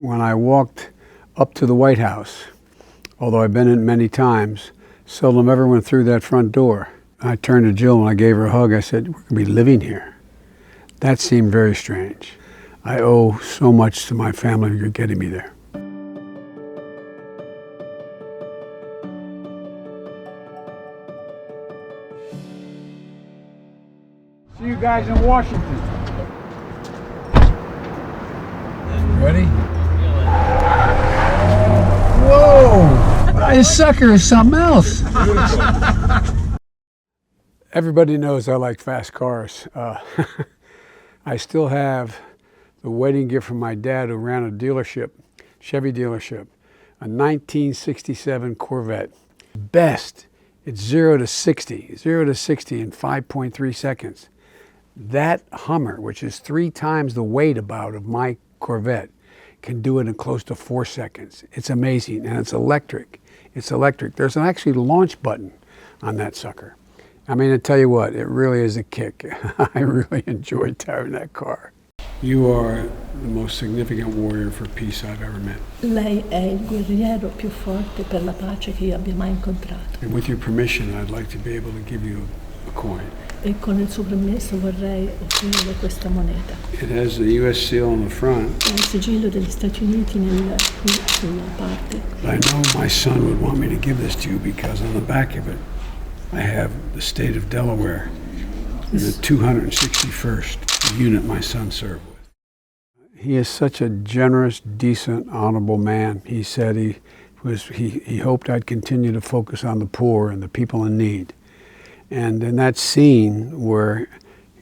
When I walked up to the White House, although I've been in it many times, seldom ever went through that front door. I turned to Jill and I gave her a hug. I said, "We're going to be living here." That seemed very strange. I owe so much to my family for getting me there. See you guys in Washington. Ready? Whoa! This sucker is something else. Everybody knows I like fast cars. I still have the wedding gift from my dad, who ran a dealership, Chevy dealership, a 1967 Corvette. Best, it's 0 to 60 in 5.3 seconds. That Hummer, which is 3 times the weight about of my Corvette, can do it in close to 4 seconds. It's amazing, and it's electric. It's electric. There's an actually launch button on that sucker. I mean, I tell you what, it really is a kick. I really enjoyed driving that car. You are the most significant warrior for peace I've ever met. Lei è il guerriero più forte per la pace che io abbia mai incontrato. And with your permission, I'd like to be able to give you a coin. E con il suo permesso vorrei offrire questa moneta. It has the U.S. seal on the front. Ha il sigillo degli Stati Uniti sulla parte. But I know my son would want me to give this to you because on the back of it, I have the state of Delaware and the 261st unit my son served with. He is such a generous, decent, honorable man. He said he hoped I'd continue to focus on the poor and the people in need. And in that scene where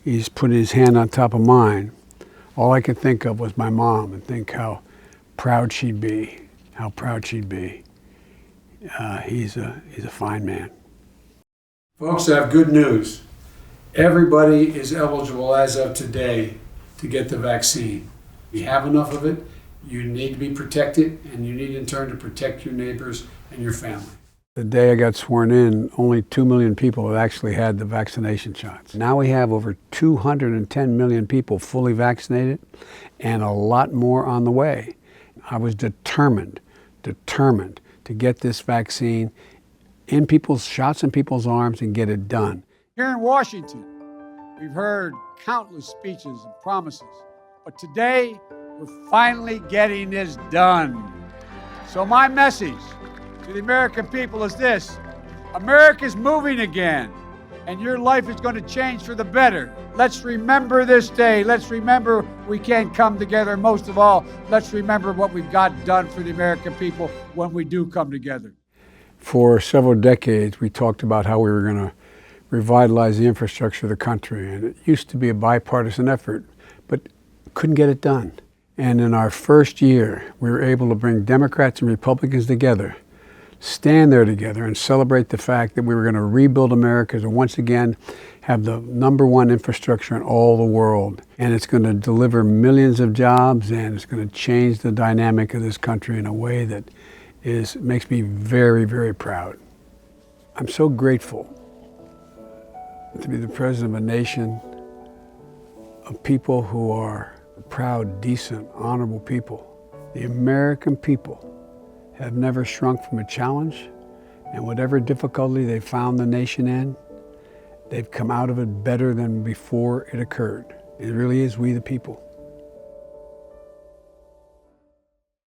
he's putting his hand on top of mine, all I could think of was my mom and think how proud she'd be, how proud she'd be. He's a fine man. Folks, I have good news. Everybody is eligible as of today to get the vaccine. If you have enough of it, you need to be protected, and you need in turn to protect your neighbors and your family. The day I got sworn in, only 2 million people had actually had the vaccination shots. Now we have over 210 million people fully vaccinated and a lot more on the way. I was determined to get this vaccine in people's shots in people's arms and get it done. Here in Washington, we've heard countless speeches and promises, but today we're finally getting this done. So my message to the American people is this: America's moving again, and your life is going to change for the better. Let's remember this day. Let's remember we can come together. Most of all, let's remember what we've got done for the American people when we do come together. For several decades, we talked about how we were going to revitalize the infrastructure of the country, and it used to be a bipartisan effort, but couldn't get it done. And in our first year, we were able to bring Democrats and Republicans together, stand there together and celebrate the fact that we were going to rebuild America to once again have the #1 infrastructure in all the world. And it's going to deliver millions of jobs, and it's going to change the dynamic of this country in a way that makes me very, very proud. I'm so grateful to be the president of a nation of people who are proud, decent, honorable people. The American people have never shrunk from a challenge, and whatever difficulty they found the nation in, they've come out of it better than before it occurred. It really is we the people.